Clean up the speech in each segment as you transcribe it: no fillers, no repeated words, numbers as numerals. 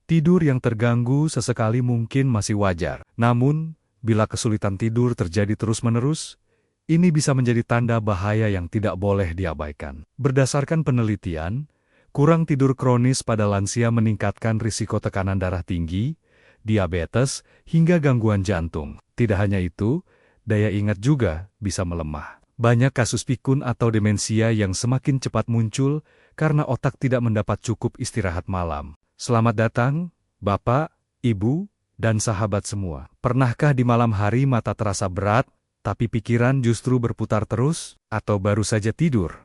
Tidur yang terganggu sesekali mungkin masih wajar. Namun, bila kesulitan tidur terjadi terus-menerus, ini bisa menjadi tanda bahaya yang tidak boleh diabaikan. Berdasarkan penelitian, kurang tidur kronis pada lansia meningkatkan risiko tekanan darah tinggi, diabetes, hingga gangguan jantung. Tidak hanya itu, daya ingat juga bisa melemah. Banyak kasus pikun atau demensia yang semakin cepat muncul karena otak tidak mendapat cukup istirahat malam. Selamat datang, Bapak, Ibu, dan sahabat semua. Pernahkah di malam hari mata terasa berat, tapi pikiran justru berputar terus, atau baru saja tidur?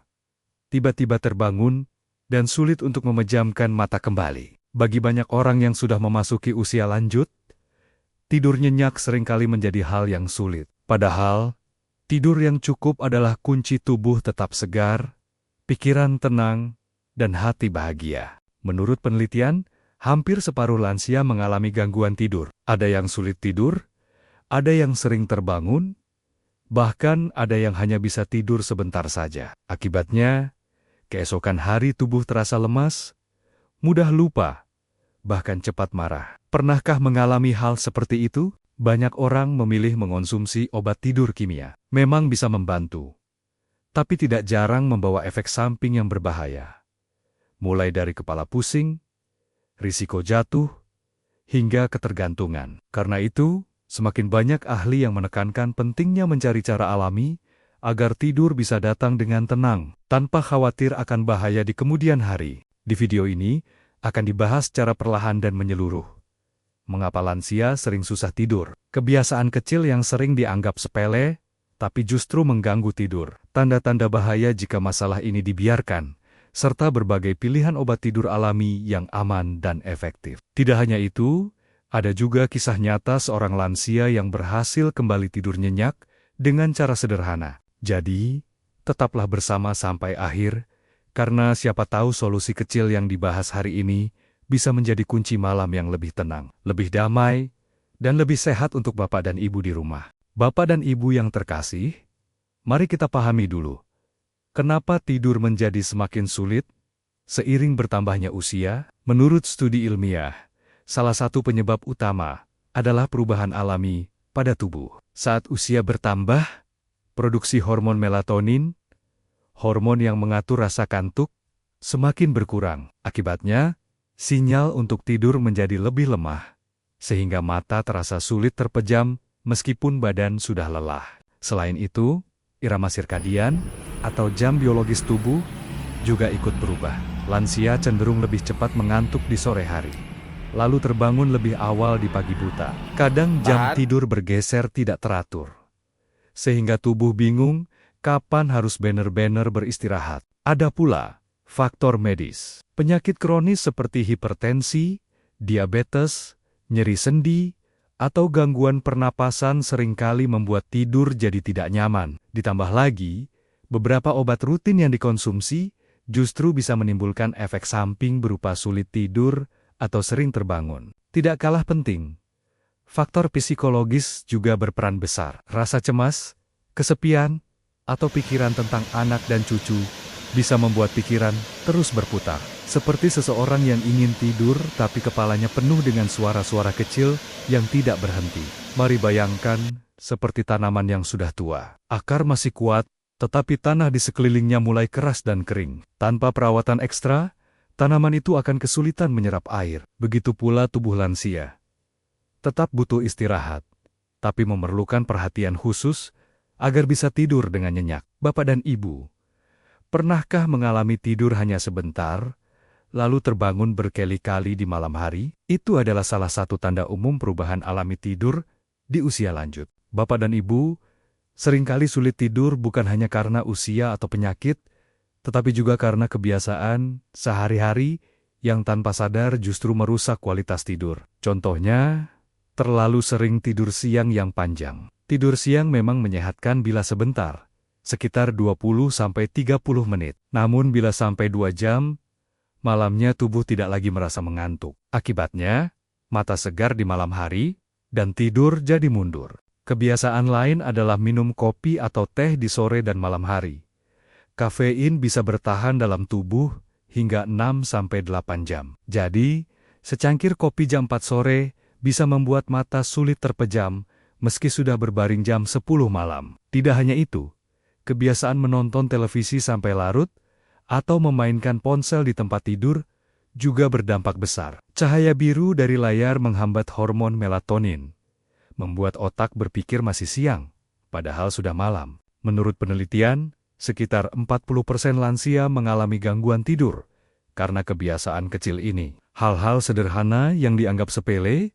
Tiba-tiba terbangun, dan sulit untuk memejamkan mata kembali. Bagi banyak orang yang sudah memasuki usia lanjut, tidur nyenyak seringkali menjadi hal yang sulit. Padahal, tidur yang cukup adalah kunci tubuh tetap segar, pikiran tenang, dan hati bahagia. Menurut penelitian, hampir separuh lansia mengalami gangguan tidur. Ada yang sulit tidur, ada yang sering terbangun, bahkan ada yang hanya bisa tidur sebentar saja. Akibatnya, keesokan hari tubuh terasa lemas, mudah lupa, bahkan cepat marah. Pernahkah mengalami hal seperti itu? Banyak orang memilih mengonsumsi obat tidur kimia. Memang bisa membantu, tapi tidak jarang membawa efek samping yang berbahaya. Mulai dari kepala pusing, risiko jatuh, hingga ketergantungan. Karena itu, semakin banyak ahli yang menekankan pentingnya mencari cara alami agar tidur bisa datang dengan tenang, tanpa khawatir akan bahaya di kemudian hari. Di video ini, akan dibahas secara perlahan dan menyeluruh. Mengapa lansia sering susah tidur? Kebiasaan kecil yang sering dianggap sepele, tapi justru mengganggu tidur. Tanda-tanda bahaya jika masalah ini dibiarkan, serta berbagai pilihan obat tidur alami yang aman dan efektif. Tidak hanya itu, ada juga kisah nyata seorang lansia yang berhasil kembali tidur nyenyak dengan cara sederhana. Jadi, tetaplah bersama sampai akhir, karena siapa tahu solusi kecil yang dibahas hari ini bisa menjadi kunci malam yang lebih tenang, lebih damai, dan lebih sehat untuk Bapak dan Ibu di rumah. Bapak dan Ibu yang terkasih, mari kita pahami dulu. Kenapa tidur menjadi semakin sulit seiring bertambahnya usia? Menurut studi ilmiah, salah satu penyebab utama adalah perubahan alami pada tubuh. Saat usia bertambah, produksi hormon melatonin, hormon yang mengatur rasa kantuk, semakin berkurang. Akibatnya, sinyal untuk tidur menjadi lebih lemah, sehingga mata terasa sulit terpejam meskipun badan sudah lelah. Selain itu, irama sirkadian atau jam biologis tubuh juga ikut berubah. Lansia cenderung lebih cepat mengantuk di sore hari, lalu terbangun lebih awal di pagi buta. Kadang jam tidur bergeser tidak teratur, sehingga tubuh bingung kapan harus benar-benar beristirahat. Ada pula faktor medis. Penyakit kronis seperti hipertensi, diabetes, nyeri sendi, atau gangguan pernapasan seringkali membuat tidur jadi tidak nyaman. Ditambah lagi, beberapa obat rutin yang dikonsumsi justru bisa menimbulkan efek samping berupa sulit tidur atau sering terbangun. Tidak kalah penting, faktor psikologis juga berperan besar. Rasa cemas, kesepian, atau pikiran tentang anak dan cucu bisa membuat pikiran terus berputar. Seperti seseorang yang ingin tidur tapi kepalanya penuh dengan suara-suara kecil yang tidak berhenti. Mari bayangkan seperti tanaman yang sudah tua. Akar masih kuat, tetapi tanah di sekelilingnya mulai keras dan kering. Tanpa perawatan ekstra, tanaman itu akan kesulitan menyerap air. Begitu pula tubuh lansia. Tetap butuh istirahat, tapi memerlukan perhatian khusus agar bisa tidur dengan nyenyak. Bapak dan Ibu, pernahkah mengalami tidur hanya sebentar, lalu terbangun berkali-kali di malam hari? Itu adalah salah satu tanda umum perubahan alami tidur di usia lanjut. Bapak dan Ibu seringkali sulit tidur bukan hanya karena usia atau penyakit, tetapi juga karena kebiasaan sehari-hari yang tanpa sadar justru merusak kualitas tidur. Contohnya, terlalu sering tidur siang yang panjang. Tidur siang memang menyehatkan bila sebentar, sekitar 20-30 menit. Namun bila sampai 2 jam, malamnya tubuh tidak lagi merasa mengantuk. Akibatnya, mata segar di malam hari, dan tidur jadi mundur. Kebiasaan lain adalah minum kopi atau teh di sore dan malam hari. Kafein bisa bertahan dalam tubuh hingga 6-8 jam. Jadi, Secangkir kopi jam 4 sore bisa membuat mata sulit terpejam meski sudah berbaring jam 10 malam. Tidak hanya itu, kebiasaan menonton televisi sampai larut atau memainkan ponsel di tempat tidur juga berdampak besar. Cahaya biru dari layar menghambat hormon melatonin, membuat otak berpikir masih siang, padahal sudah malam. Menurut penelitian, sekitar 40% lansia mengalami gangguan tidur karena kebiasaan kecil ini. Hal-hal sederhana yang dianggap sepele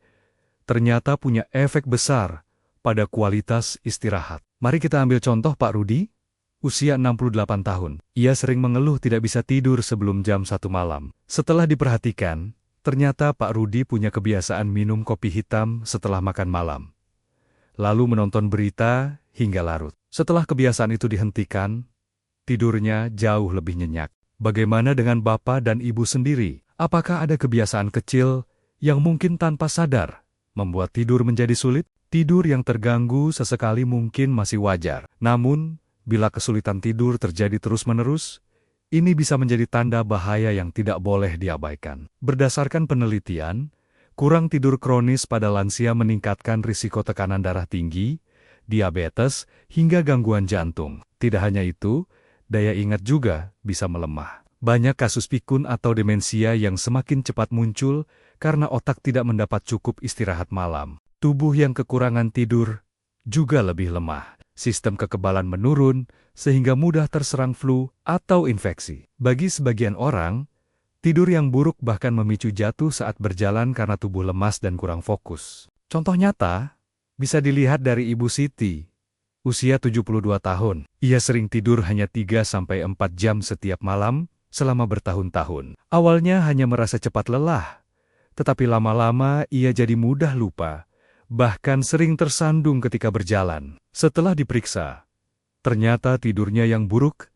ternyata punya efek besar pada kualitas istirahat. Mari kita ambil contoh Pak Rudi, usia 68 tahun. Ia sering mengeluh tidak bisa tidur sebelum jam 1 malam. Setelah diperhatikan, ternyata Pak Rudi punya kebiasaan minum kopi hitam setelah makan malam, lalu menonton berita hingga larut. Setelah kebiasaan itu dihentikan, tidurnya jauh lebih nyenyak. Bagaimana dengan Bapak dan Ibu sendiri? Apakah ada kebiasaan kecil yang mungkin tanpa sadar membuat tidur menjadi sulit? Tidur yang terganggu sesekali mungkin masih wajar. Namun, bila kesulitan tidur terjadi terus-menerus, ini bisa menjadi tanda bahaya yang tidak boleh diabaikan. Berdasarkan penelitian, kurang tidur kronis pada lansia meningkatkan risiko tekanan darah tinggi, diabetes, hingga gangguan jantung. Tidak hanya itu, daya ingat juga bisa melemah. Banyak kasus pikun atau demensia yang semakin cepat muncul karena otak tidak mendapat cukup istirahat malam. Tubuh yang kekurangan tidur juga lebih lemah. Sistem kekebalan menurun sehingga mudah terserang flu atau infeksi. Bagi sebagian orang, tidur yang buruk bahkan memicu jatuh saat berjalan karena tubuh lemas dan kurang fokus. Contoh nyata bisa dilihat dari Ibu Siti, usia 72 tahun. Ia sering tidur hanya 3-4 jam setiap malam selama bertahun-tahun. Awalnya hanya merasa cepat lelah, tetapi lama-lama ia jadi mudah lupa, bahkan sering tersandung ketika berjalan. Setelah diperiksa, ternyata tidurnya yang buruk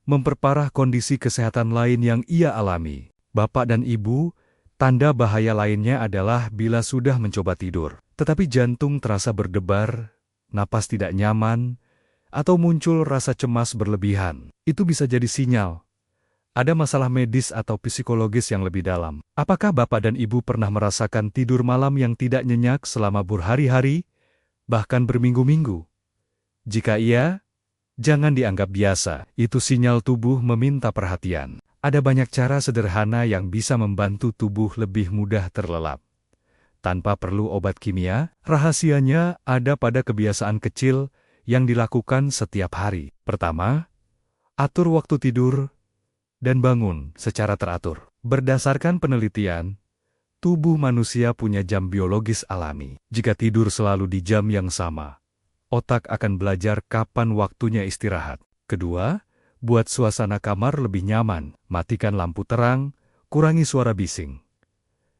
memperparah kondisi kesehatan lain yang ia alami. Bapak dan Ibu, tanda bahaya lainnya adalah bila sudah mencoba tidur, tetapi jantung terasa berdebar, napas tidak nyaman, atau muncul rasa cemas berlebihan. Itu bisa jadi sinyal ada masalah medis atau psikologis yang lebih dalam. Apakah Bapak dan Ibu pernah merasakan tidur malam yang tidak nyenyak selama berhari-hari, bahkan berminggu-minggu? Jika iya, jangan dianggap biasa. Itu sinyal tubuh meminta perhatian. Ada banyak cara sederhana yang bisa membantu tubuh lebih mudah terlelap. Tanpa perlu obat kimia, rahasianya ada pada kebiasaan kecil yang dilakukan setiap hari. Pertama, atur waktu tidur dan bangun secara teratur. Berdasarkan penelitian, tubuh manusia punya jam biologis alami. Jika tidur selalu di jam yang sama, otak akan belajar kapan waktunya istirahat. Kedua, buat suasana kamar lebih nyaman. Matikan lampu terang, kurangi suara bising,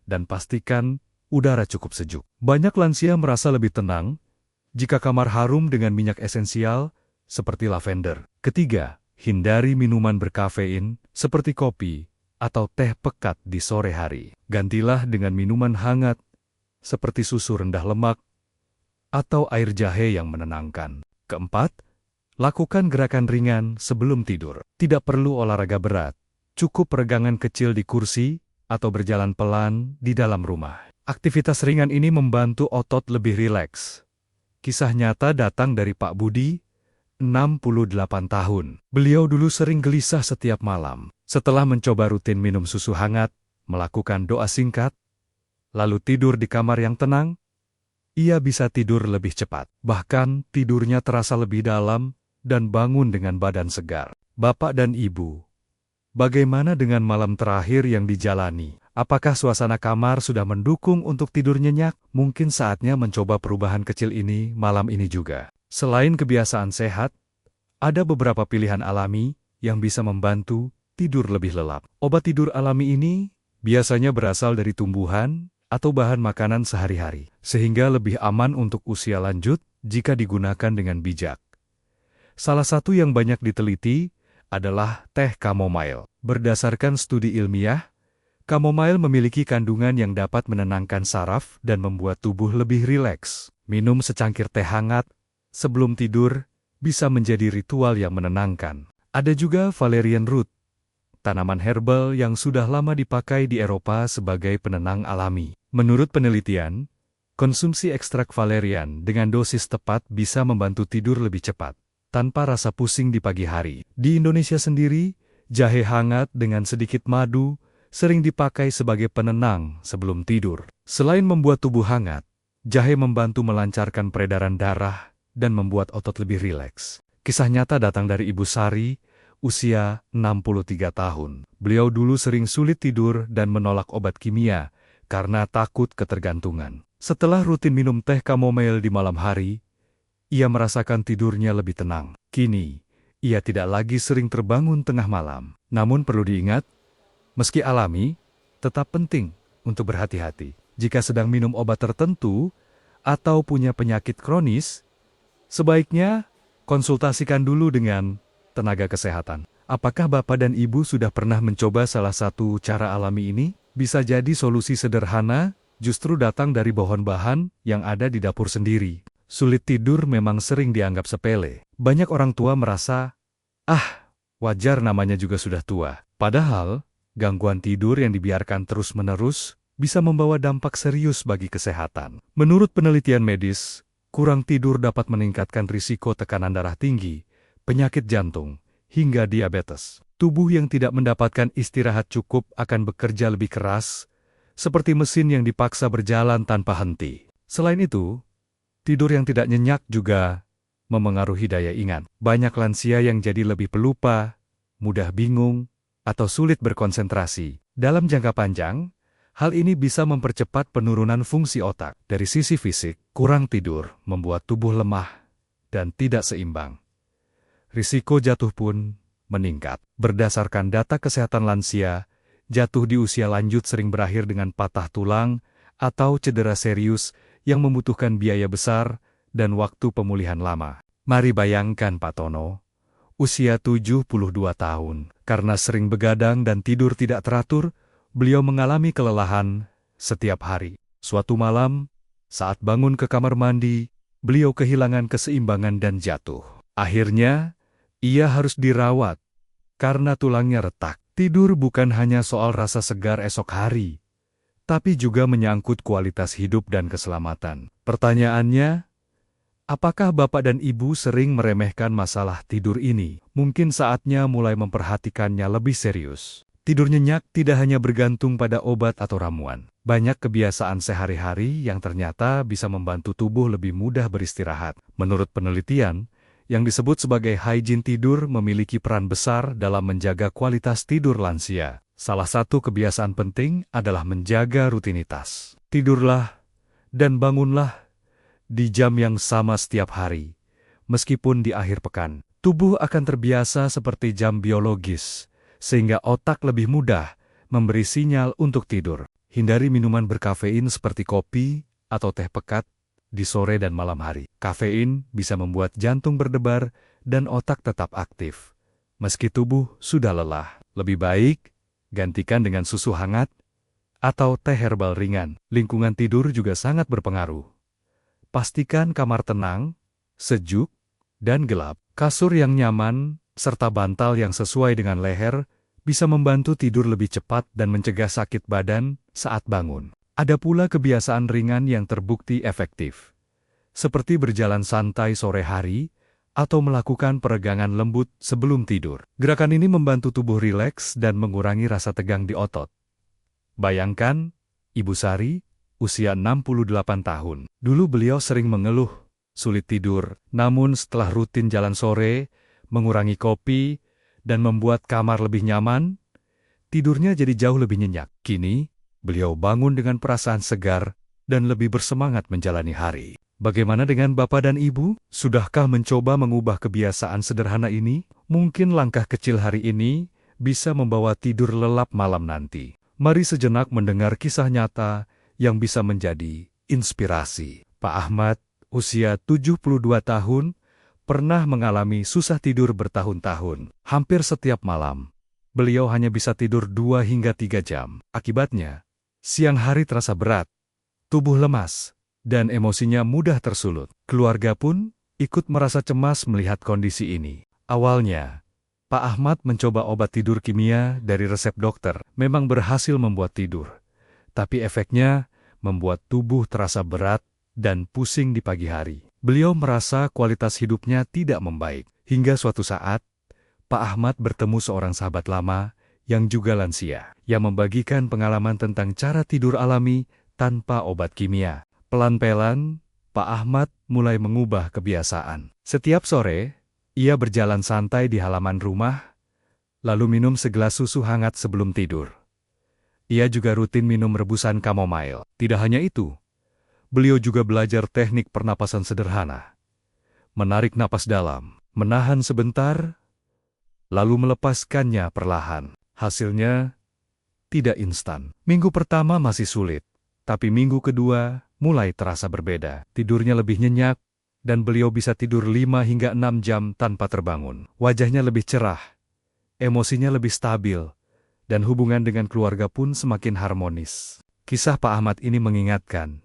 dan pastikan udara cukup sejuk. Banyak lansia merasa lebih tenang jika kamar harum dengan minyak esensial seperti lavender. Ketiga, hindari minuman berkafein seperti kopi atau teh pekat di sore hari. Gantilah dengan minuman hangat seperti susu rendah lemak atau air jahe yang menenangkan. Keempat, lakukan gerakan ringan sebelum tidur. Tidak perlu olahraga berat, cukup peregangan kecil di kursi atau berjalan pelan di dalam rumah. Aktivitas ringan ini membantu otot lebih rileks. Kisah nyata datang dari Pak Budi, 68 tahun. Beliau dulu sering gelisah setiap malam. Setelah mencoba rutin minum susu hangat, melakukan doa singkat, lalu tidur di kamar yang tenang, ia bisa tidur lebih cepat. Bahkan tidurnya terasa lebih dalam dan bangun dengan badan segar. Bapak dan Ibu, bagaimana dengan malam terakhir yang dijalani? Apakah suasana kamar sudah mendukung untuk tidur nyenyak? Mungkin saatnya mencoba perubahan kecil ini malam ini juga. Selain kebiasaan sehat, ada beberapa pilihan alami yang bisa membantu tidur lebih lelap. Obat tidur alami ini biasanya berasal dari tumbuhan atau bahan makanan sehari-hari, sehingga lebih aman untuk usia lanjut jika digunakan dengan bijak. Salah satu yang banyak diteliti adalah teh chamomile. Berdasarkan studi ilmiah, chamomile memiliki kandungan yang dapat menenangkan saraf dan membuat tubuh lebih rileks. Minum secangkir teh hangat sebelum tidur bisa menjadi ritual yang menenangkan. Ada juga valerian root, tanaman herbal yang sudah lama dipakai di Eropa sebagai penenang alami. Menurut penelitian, konsumsi ekstrak valerian dengan dosis tepat bisa membantu tidur lebih cepat, tanpa rasa pusing di pagi hari. Di Indonesia sendiri, jahe hangat dengan sedikit madu sering dipakai sebagai penenang sebelum tidur. Selain membuat tubuh hangat, jahe membantu melancarkan peredaran darah dan membuat otot lebih rileks. Kisah nyata datang dari Ibu Sari, usia 63 tahun. Beliau dulu sering sulit tidur dan menolak obat kimia karena takut ketergantungan. Setelah rutin minum teh chamomile di malam hari, ia merasakan tidurnya lebih tenang. Kini, ia tidak lagi sering terbangun tengah malam. Namun perlu diingat, meski alami, tetap penting untuk berhati-hati. Jika sedang minum obat tertentu atau punya penyakit kronis, sebaiknya konsultasikan dulu dengan tenaga kesehatan. Apakah Bapak dan Ibu sudah pernah mencoba salah satu cara alami ini? Bisa jadi solusi sederhana justru datang dari bahan-bahan yang ada di dapur sendiri. Sulit tidur memang sering dianggap sepele. Banyak orang tua merasa, wajar namanya juga sudah tua. Padahal, gangguan tidur yang dibiarkan terus-menerus bisa membawa dampak serius bagi kesehatan. Menurut penelitian medis, kurang tidur dapat meningkatkan risiko tekanan darah tinggi, penyakit jantung, hingga diabetes. Tubuh yang tidak mendapatkan istirahat cukup akan bekerja lebih keras, seperti mesin yang dipaksa berjalan tanpa henti. Selain itu, tidur yang tidak nyenyak juga memengaruhi daya ingat. Banyak lansia yang jadi lebih pelupa, mudah bingung, atau sulit berkonsentrasi. Dalam jangka panjang, hal ini bisa mempercepat penurunan fungsi otak. Dari sisi fisik, kurang tidur membuat tubuh lemah dan tidak seimbang. Risiko jatuh pun meningkat. Berdasarkan data kesehatan lansia, jatuh di usia lanjut sering berakhir dengan patah tulang atau cedera serius yang membutuhkan biaya besar dan waktu pemulihan lama. Mari bayangkan Pak Tono, usia 72 tahun. Karena sering begadang dan tidur tidak teratur, beliau mengalami kelelahan setiap hari. Suatu malam, saat bangun ke kamar mandi, beliau kehilangan keseimbangan dan jatuh. Akhirnya, ia harus dirawat karena tulangnya retak. Tidur bukan hanya soal rasa segar esok hari, tapi juga menyangkut kualitas hidup dan keselamatan. Pertanyaannya, apakah Bapak dan Ibu sering meremehkan masalah tidur ini? Mungkin saatnya mulai memperhatikannya lebih serius. Tidur nyenyak tidak hanya bergantung pada obat atau ramuan. Banyak kebiasaan sehari-hari yang ternyata bisa membantu tubuh lebih mudah beristirahat. Menurut penelitian, yang disebut sebagai hygiene tidur memiliki peran besar dalam menjaga kualitas tidur lansia. Salah satu kebiasaan penting adalah menjaga rutinitas. Tidurlah dan bangunlah di jam yang sama setiap hari, meskipun di akhir pekan. Tubuh akan terbiasa seperti jam biologis, sehingga otak lebih mudah memberi sinyal untuk tidur. Hindari minuman berkafein seperti kopi atau teh pekat di sore dan malam hari. Kafein bisa membuat jantung berdebar dan otak tetap aktif. Meski tubuh sudah lelah, lebih baik gantikan dengan susu hangat atau teh herbal ringan. Lingkungan tidur juga sangat berpengaruh. Pastikan kamar tenang, sejuk, dan gelap. Kasur yang nyaman serta bantal yang sesuai dengan leher bisa membantu tidur lebih cepat dan mencegah sakit badan saat bangun. Ada pula kebiasaan ringan yang terbukti efektif, seperti berjalan santai sore hari atau melakukan peregangan lembut sebelum tidur. Gerakan ini membantu tubuh rileks dan mengurangi rasa tegang di otot. Bayangkan, Ibu Sari, usia 68 tahun. Dulu beliau sering mengeluh, sulit tidur, namun setelah rutin jalan sore, mengurangi kopi, dan membuat kamar lebih nyaman, tidurnya jadi jauh lebih nyenyak. Kini, beliau bangun dengan perasaan segar dan lebih bersemangat menjalani hari. Bagaimana dengan Bapak dan Ibu? Sudahkah mencoba mengubah kebiasaan sederhana ini? Mungkin langkah kecil hari ini bisa membawa tidur lelap malam nanti. Mari sejenak mendengar kisah nyata yang bisa menjadi inspirasi. Pak Ahmad, usia 72 tahun, pernah mengalami susah tidur bertahun-tahun. Hampir setiap malam, beliau hanya bisa tidur 2 hingga 3 jam. Akibatnya, siang hari terasa berat, tubuh lemas, dan emosinya mudah tersulut. Keluarga pun ikut merasa cemas melihat kondisi ini. Awalnya, Pak Ahmad mencoba obat tidur kimia dari resep dokter. Memang berhasil membuat tidur. Tapi efeknya membuat tubuh terasa berat dan pusing di pagi hari. Beliau merasa kualitas hidupnya tidak membaik. Hingga suatu saat, Pak Ahmad bertemu seorang sahabat lama yang juga lansia, yang membagikan pengalaman tentang cara tidur alami tanpa obat kimia. Pelan-pelan, Pak Ahmad mulai mengubah kebiasaan. Setiap sore, ia berjalan santai di halaman rumah, lalu minum segelas susu hangat sebelum tidur. Ia juga rutin minum rebusan chamomile. Tidak hanya itu, beliau juga belajar teknik pernapasan sederhana. Menarik napas dalam, menahan sebentar, lalu melepaskannya perlahan. Hasilnya tidak instan. Minggu pertama masih sulit, tapi minggu kedua mulai terasa berbeda. Tidurnya lebih nyenyak, dan beliau bisa tidur 5 hingga 6 jam tanpa terbangun. Wajahnya lebih cerah, emosinya lebih stabil, dan hubungan dengan keluarga pun semakin harmonis. Kisah Pak Ahmad ini mengingatkan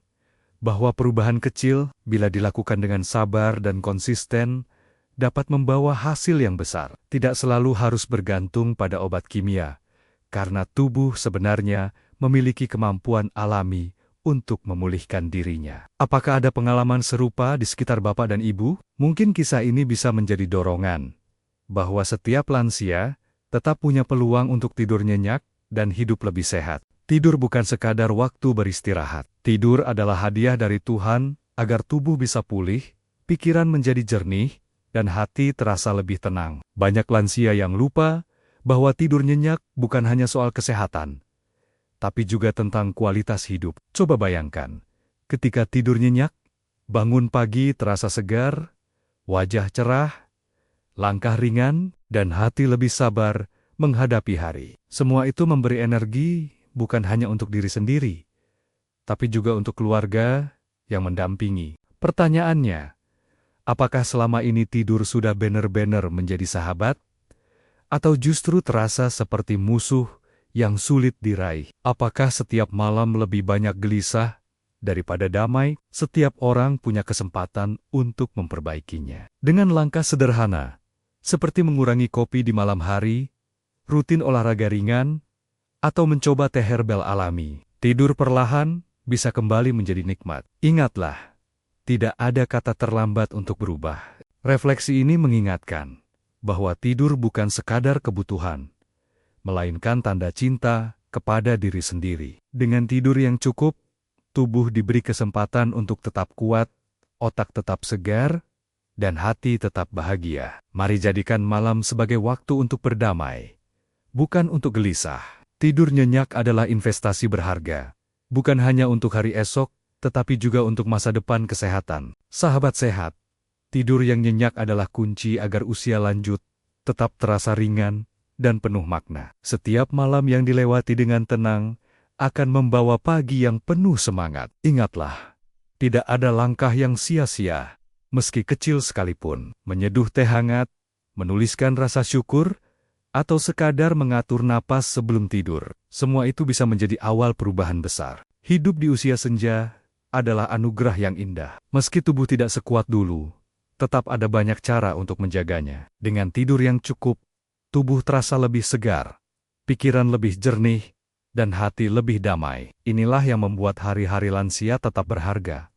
bahwa perubahan kecil, bila dilakukan dengan sabar dan konsisten, dapat membawa hasil yang besar. Tidak selalu harus bergantung pada obat kimia, karena tubuh sebenarnya memiliki kemampuan alami untuk memulihkan dirinya. Apakah ada pengalaman serupa di sekitar Bapak dan Ibu? Mungkin kisah ini bisa menjadi dorongan bahwa setiap lansia tetap punya peluang untuk tidur nyenyak dan hidup lebih sehat. Tidur bukan sekadar waktu beristirahat. Tidur adalah hadiah dari Tuhan agar tubuh bisa pulih, pikiran menjadi jernih, dan hati terasa lebih tenang. Banyak lansia yang lupa bahwa tidur nyenyak bukan hanya soal kesehatan, tapi juga tentang kualitas hidup. Coba bayangkan, ketika tidur nyenyak, bangun pagi terasa segar, wajah cerah, langkah ringan, dan hati lebih sabar menghadapi hari. Semua itu memberi energi bukan hanya untuk diri sendiri, tapi juga untuk keluarga yang mendampingi. Pertanyaannya, apakah selama ini tidur sudah benar-benar menjadi sahabat? Atau justru terasa seperti musuh yang sulit diraih? Apakah setiap malam lebih banyak gelisah daripada damai? Setiap orang punya kesempatan untuk memperbaikinya. Dengan langkah sederhana, seperti mengurangi kopi di malam hari, rutin olahraga ringan, atau mencoba teh herbal alami, tidur perlahan bisa kembali menjadi nikmat. Ingatlah, tidak ada kata terlambat untuk berubah. Refleksi ini mengingatkan bahwa tidur bukan sekadar kebutuhan, melainkan tanda cinta kepada diri sendiri. Dengan tidur yang cukup, tubuh diberi kesempatan untuk tetap kuat, otak tetap segar, dan hati tetap bahagia. Mari jadikan malam sebagai waktu untuk berdamai, bukan untuk gelisah. Tidur nyenyak adalah investasi berharga, bukan hanya untuk hari esok, tetapi juga untuk masa depan kesehatan. Sahabat sehat, tidur yang nyenyak adalah kunci agar usia lanjut tetap terasa ringan dan penuh makna. Setiap malam yang dilewati dengan tenang akan membawa pagi yang penuh semangat. Ingatlah, tidak ada langkah yang sia-sia, meski kecil sekalipun. Menyeduh teh hangat, menuliskan rasa syukur, atau sekadar mengatur napas sebelum tidur. Semua itu bisa menjadi awal perubahan besar. Hidup di usia senja adalah anugerah yang indah. Meski tubuh tidak sekuat dulu, tetap ada banyak cara untuk menjaganya. Dengan tidur yang cukup, tubuh terasa lebih segar, pikiran lebih jernih, dan hati lebih damai. Inilah yang membuat hari-hari lansia tetap berharga.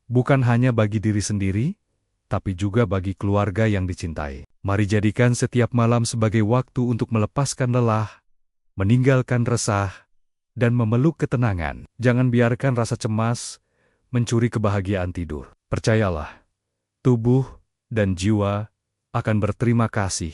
Bukan hanya bagi diri sendiri, tapi juga bagi keluarga yang dicintai. Mari jadikan setiap malam sebagai waktu untuk melepaskan lelah, meninggalkan resah, dan memeluk ketenangan. Jangan biarkan rasa cemas mencuri kebahagiaan tidur. Percayalah, tubuh dan jiwa akan berterima kasih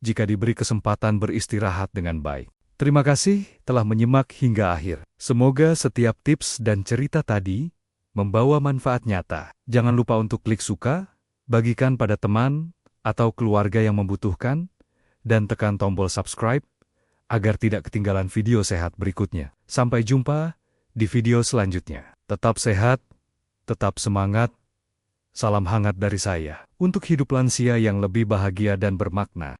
jika diberi kesempatan beristirahat dengan baik. Terima kasih telah menyimak hingga akhir. Semoga setiap tips dan cerita tadi membawa manfaat nyata. Jangan lupa untuk klik suka, bagikan pada teman atau keluarga yang membutuhkan, dan tekan tombol subscribe agar tidak ketinggalan video sehat berikutnya. Sampai jumpa di video selanjutnya. Tetap sehat, tetap semangat. Salam hangat dari saya untuk hidup lansia yang lebih bahagia dan bermakna.